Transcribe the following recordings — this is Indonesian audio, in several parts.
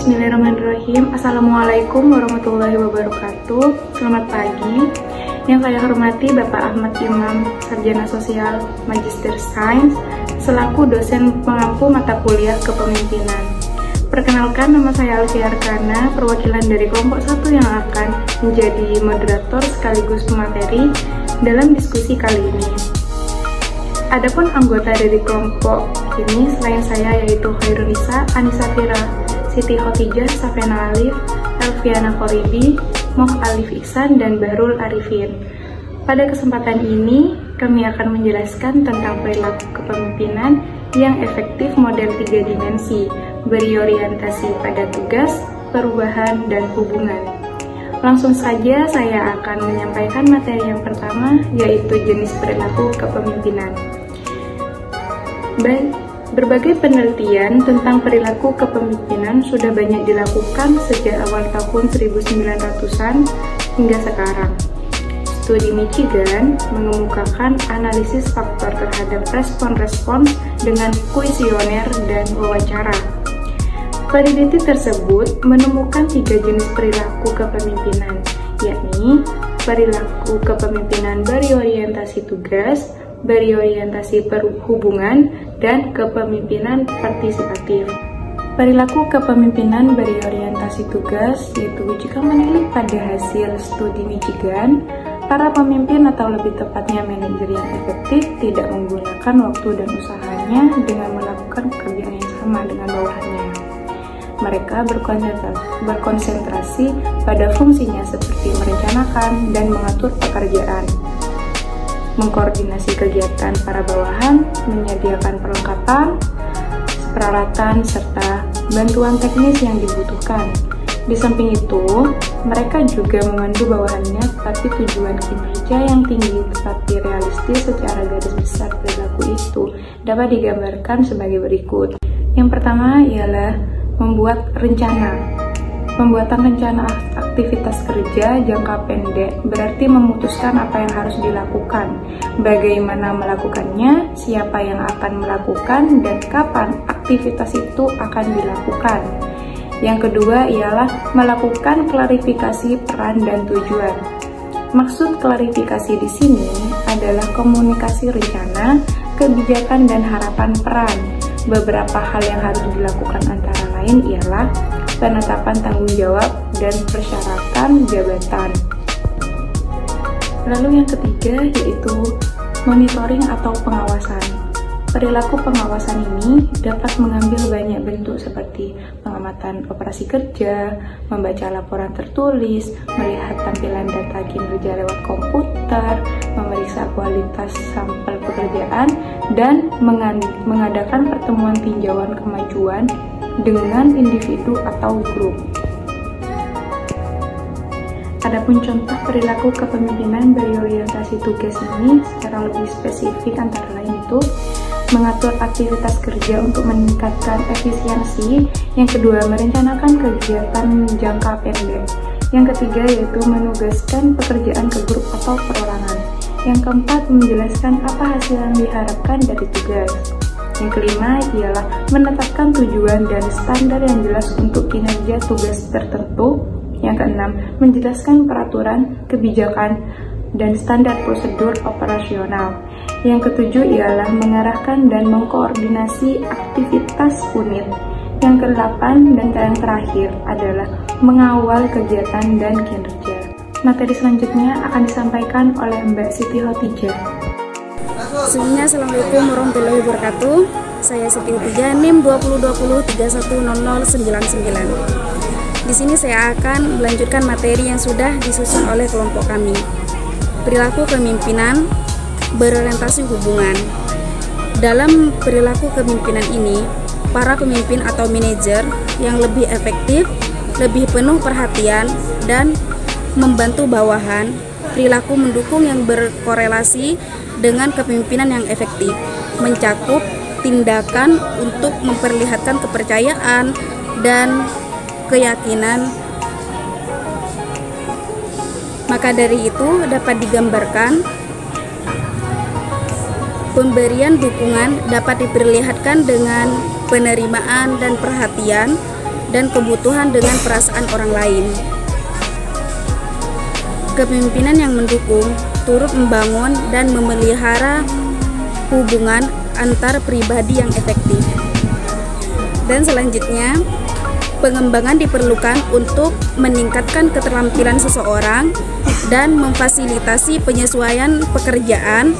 Bismillahirrahmanirrahim. Assalamualaikum warahmatullahi wabarakatuh. Selamat pagi. Yang saya hormati Bapak Ahmad Imam, Sarjana Sosial Magister Sains, selaku dosen pengampu mata kuliah kepemimpinan. Perkenalkan, nama saya Alfia Arkana, perwakilan dari kelompok 1 yang akan menjadi moderator sekaligus pemateri dalam diskusi kali ini. Adapun anggota dari kelompok ini selain saya yaitu Khairunisa, Anissa Fira, Siti Khotijah, Safena Alif, Elviana Khoribi, Moh Alif Iksan, dan Bahrul Arifin. Pada kesempatan ini, kami akan menjelaskan tentang perilaku kepemimpinan yang efektif model 3 dimensi, berorientasi pada tugas, perubahan, dan hubungan. Langsung saja saya akan menyampaikan materi yang pertama, yaitu jenis perilaku kepemimpinan. Berbagai penelitian tentang perilaku kepemimpinan sudah banyak dilakukan sejak awal tahun 1900-an hingga sekarang. Studi Michigan mengemukakan analisis faktor terhadap respon-respons dengan kuesioner dan wawancara. Peneliti tersebut menemukan 3 jenis perilaku kepemimpinan, yakni perilaku kepemimpinan berorientasi tugas, berorientasi perhubungan, dan kepemimpinan partisipatif. Perilaku kepemimpinan berorientasi tugas yaitu jika menilik pada hasil studi Michigan, para pemimpin atau lebih tepatnya manajer yang efektif tidak menggunakan waktu dan usahanya dengan melakukan pekerjaan yang sama dengan bawahannya. Mereka berkonsentrasi pada fungsinya seperti merencanakan dan mengatur pekerjaan, mengkoordinasi kegiatan para bawahan, menyediakan perlengkapan, peralatan, serta bantuan teknis yang dibutuhkan. Di samping itu, mereka juga memandu bawahannya, tetapi tujuan kinerja yang tinggi tetapi realistis secara garis besar perilaku itu dapat digambarkan sebagai berikut. Yang pertama ialah membuat rencana. Pembuatan rencana aktivitas kerja jangka pendek berarti memutuskan apa yang harus dilakukan, bagaimana melakukannya, siapa yang akan melakukan, dan kapan aktivitas itu akan dilakukan. Yang kedua ialah melakukan klarifikasi peran dan tujuan. Maksud klarifikasi di sini adalah komunikasi rencana, kebijakan, dan harapan peran. Beberapa hal yang harus dilakukan antara lain ialah penetapan tanggung jawab dan persyaratan jabatan. Lalu yang ketiga yaitu monitoring atau pengawasan. Perilaku pengawasan ini dapat mengambil banyak bentuk seperti pengamatan operasi kerja, membaca laporan tertulis, melihat tampilan data kinerja lewat komputer, memeriksa kualitas sampel pekerjaan, dan mengadakan pertemuan tinjauan kemajuan dengan individu atau grup. Adapun contoh perilaku kepemimpinan berorientasi tugas ini secara lebih spesifik antara lain itu mengatur aktivitas kerja untuk meningkatkan efisiensi, yang kedua merencanakan kegiatan jangka pendek, yang ketiga yaitu menugaskan pekerjaan ke grup atau perorangan, yang keempat menjelaskan apa hasil yang diharapkan dari tugas. Yang kelima ialah menetapkan tujuan dan standar yang jelas untuk kinerja tugas tertentu. Yang keenam, menjelaskan peraturan, kebijakan, dan standar prosedur operasional. Yang ketujuh ialah mengarahkan dan mengkoordinasi aktivitas unit. Yang kedelapan dan yang terakhir adalah mengawal kegiatan dan kinerja. Materi selanjutnya akan disampaikan oleh Mbak Siti Khotijah. Sebelumnya, Assalamualaikum warahmatullahi wabarakatuh. Saya Siti Khotijah, NIM 2020310099. Di sini saya akan melanjutkan materi yang sudah disusun oleh kelompok kami. Perilaku kepemimpinan berorientasi hubungan. Dalam perilaku kepemimpinan ini, para pemimpin atau manajer yang lebih efektif, lebih penuh perhatian, dan membantu bawahan, perilaku mendukung yang berkorelasi dengan kepemimpinan yang efektif, mencakup tindakan untuk memperlihatkan kepercayaan dan keyakinan. Maka dari itu dapat digambarkan pemberian dukungan dapat diperlihatkan dengan penerimaan dan perhatian, dan kebutuhan dengan perasaan orang lain. Kepemimpinan yang mendukung turut membangun dan memelihara hubungan antar pribadi yang efektif. Dan selanjutnya, pengembangan diperlukan untuk meningkatkan keterampilan seseorang dan memfasilitasi penyesuaian pekerjaan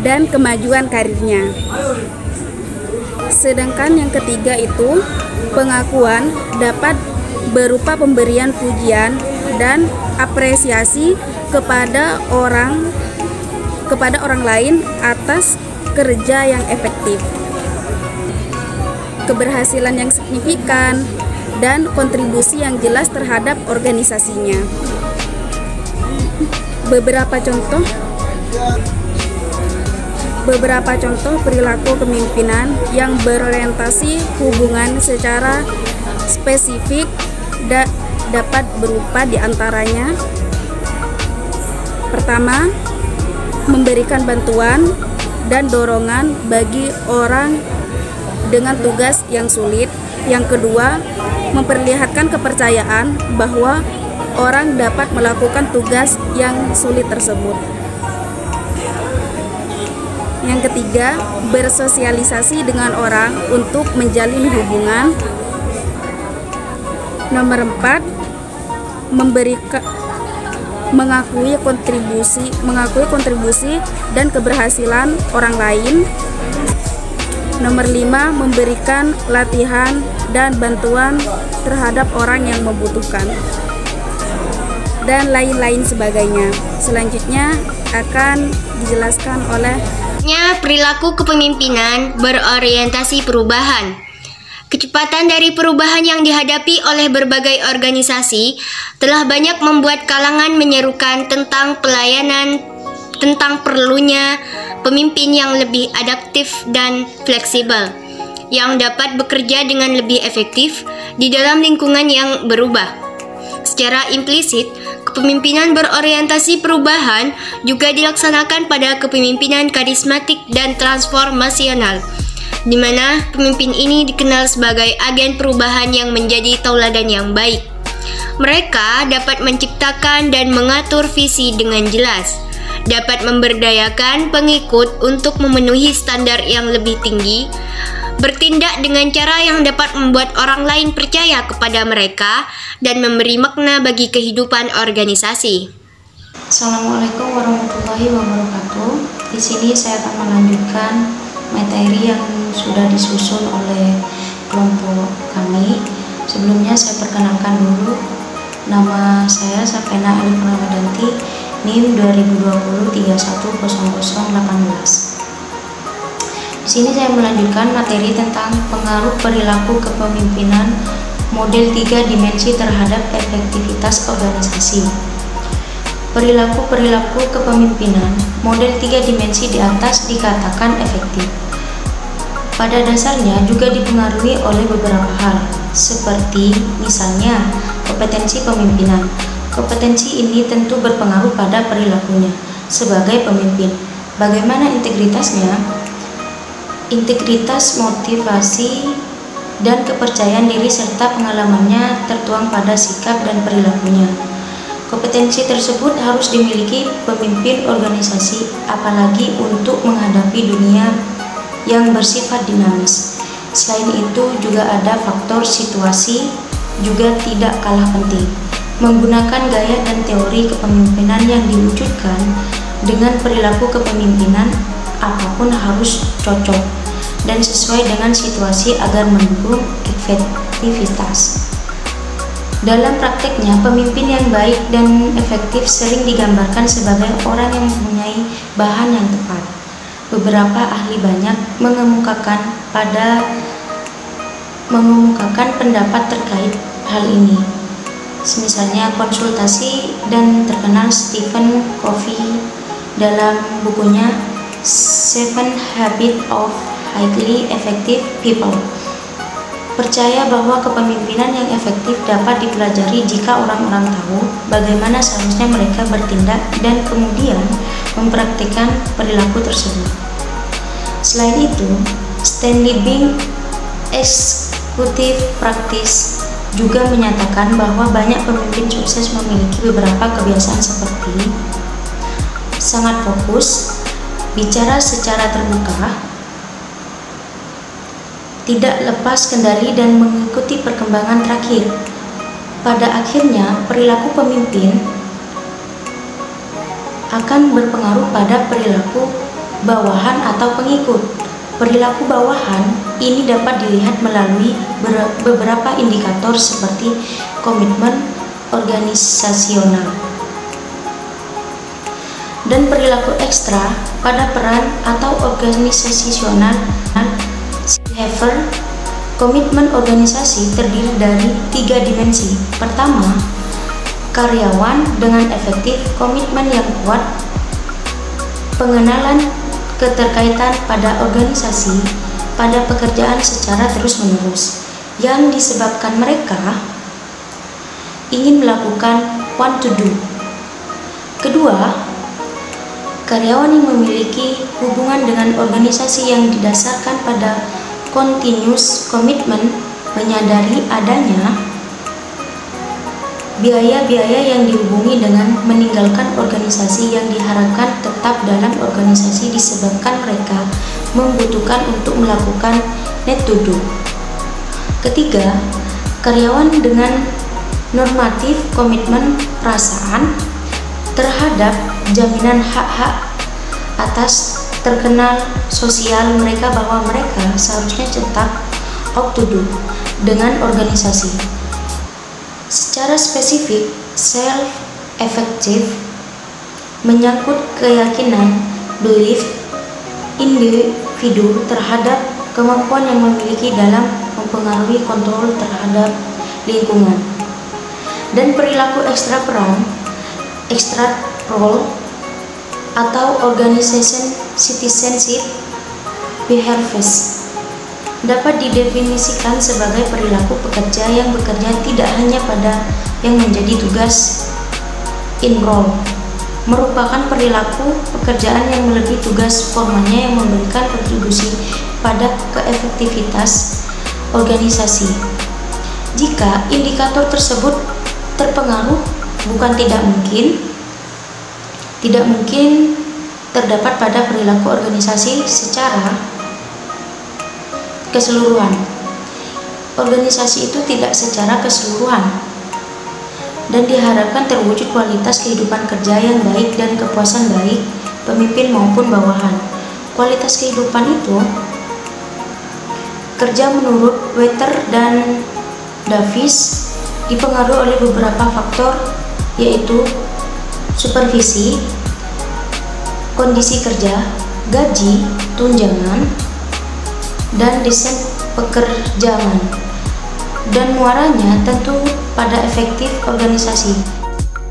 dan kemajuan karirnya. Sedangkan yang ketiga itu, pengakuan dapat berupa pemberian pujian dan apresiasi kepada orang lain atas kerja yang efektif, keberhasilan yang signifikan, dan kontribusi yang jelas terhadap organisasinya. Beberapa contoh perilaku kepemimpinan yang berorientasi hubungan secara spesifik dapat berupa diantaranya: pertama, memberikan bantuan dan dorongan bagi orang dengan tugas yang sulit. Yang kedua, memperlihatkan kepercayaan bahwa orang dapat melakukan tugas yang sulit tersebut. Yang ketiga, bersosialisasi dengan orang untuk menjalin hubungan. Nomor 4, mengakui kontribusi dan keberhasilan orang lain. Nomor 5, memberikan latihan dan bantuan terhadap orang yang membutuhkan, dan lain-lain sebagainya. Selanjutnya akan dijelaskan oleh perilaku kepemimpinan berorientasi perubahan. Kecepatan dari perubahan yang dihadapi oleh berbagai organisasi telah banyak membuat kalangan menyerukan tentang perlunya pemimpin yang lebih adaptif dan fleksibel, yang dapat bekerja dengan lebih efektif di dalam lingkungan yang berubah. Secara implisit, kepemimpinan berorientasi perubahan juga dilaksanakan pada kepemimpinan karismatik dan transformasional, di mana pemimpin ini dikenal sebagai agen perubahan yang menjadi tauladan yang baik. Mereka dapat menciptakan dan mengatur visi dengan jelas, dapat memberdayakan pengikut untuk memenuhi standar yang lebih tinggi, bertindak dengan cara yang dapat membuat orang lain percaya kepada mereka, dan memberi makna bagi kehidupan organisasi. Assalamualaikum warahmatullahi wabarakatuh. Di sini saya akan melanjutkan materi yang sudah disusun oleh kelompok kami. Sebelumnya saya perkenalkan dulu, nama saya Safena Alif Ramadanti, NIM 2020310018. Di sini saya melanjutkan materi tentang pengaruh perilaku kepemimpinan model 3 dimensi terhadap efektivitas organisasi. Perilaku kepemimpinan model 3 dimensi di atas dikatakan efektif. Pada dasarnya juga dipengaruhi oleh beberapa hal, seperti misalnya kompetensi pemimpinan. Kompetensi ini tentu berpengaruh pada perilakunya sebagai pemimpin. Bagaimana integritasnya? Integritas, motivasi, dan kepercayaan diri serta pengalamannya tertuang pada sikap dan perilakunya. Kompetensi tersebut harus dimiliki pemimpin organisasi, apalagi untuk menghadapi dunia yang bersifat dinamis. Selain itu juga ada faktor situasi juga tidak kalah penting. Menggunakan gaya dan teori kepemimpinan yang diwujudkan dengan perilaku kepemimpinan, apapun harus cocok dan sesuai dengan situasi agar mendukung efektivitas. Dalam prakteknya, pemimpin yang baik dan efektif sering digambarkan sebagai orang yang mempunyai bahan yang tepat. Beberapa ahli banyak mengemukakan pendapat terkait hal ini. Misalnya konsultasi dan terkenal Stephen Covey dalam bukunya Seven Habits of Highly Effective People percaya bahwa kepemimpinan yang efektif dapat dipelajari jika orang-orang tahu bagaimana seharusnya mereka bertindak dan kemudian mempraktikkan perilaku tersebut. Selain itu, Stanley Bing eksekutif praktis juga menyatakan bahwa banyak pemimpin sukses memiliki beberapa kebiasaan seperti sangat fokus, bicara secara terbuka, tidak lepas kendali dan mengikuti perkembangan terakhir. Pada akhirnya, perilaku pemimpin akan berpengaruh pada perilaku bawahan atau pengikut. Perilaku bawahan ini dapat dilihat melalui beberapa indikator seperti komitmen organisasional dan perilaku ekstra pada peran atau organisasional. Behavior komitmen organisasi terdiri dari 3 dimensi. Pertama, karyawan dengan efektif, komitmen yang kuat, pengenalan keterkaitan pada organisasi pada pekerjaan secara terus-menerus yang disebabkan mereka ingin melakukan want to do. Kedua, karyawan yang memiliki hubungan dengan organisasi yang didasarkan pada continuous komitmen, menyadari adanya biaya-biaya yang dihubungi dengan meninggalkan organisasi yang diharapkan tetap dalam organisasi disebabkan mereka membutuhkan untuk melakukan need to do. Ketiga, karyawan dengan normatif komitmen perasaan terhadap jaminan hak-hak atas terkenal sosial mereka bahwa mereka seharusnya tetap out to do dengan organisasi. Secara spesifik, self-effective menyangkut keyakinan belief individu terhadap kemampuan yang memiliki dalam mempengaruhi kontrol terhadap lingkungan, dan perilaku ekstra peran, extra role atau organization citizenship behaviors dapat didefinisikan sebagai perilaku pekerja yang bekerja tidak hanya pada yang menjadi tugas in role, merupakan perilaku pekerjaan yang melebihi tugas formalnya yang memberikan kontribusi pada keefektivitas organisasi. Jika indikator tersebut terpengaruh, bukan tidak mungkin terdapat pada perilaku organisasi secara keseluruhan. Organisasi itu tidak secara keseluruhan dan diharapkan terwujud kualitas kehidupan kerja yang baik dan kepuasan baik pemimpin maupun bawahan. Kualitas kehidupan itu kerja menurut Wetter dan Davis dipengaruhi oleh beberapa faktor, yaitu supervisi, kondisi kerja, gaji, tunjangan, dan desain pekerjaan, dan muaranya tentu pada efektif organisasi.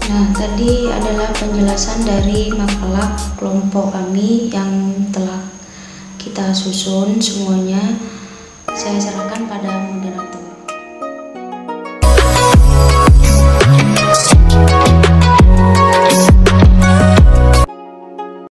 Nah, tadi adalah penjelasan dari makalah kelompok kami yang telah kita susun semuanya. Saya serahkan pada moderator.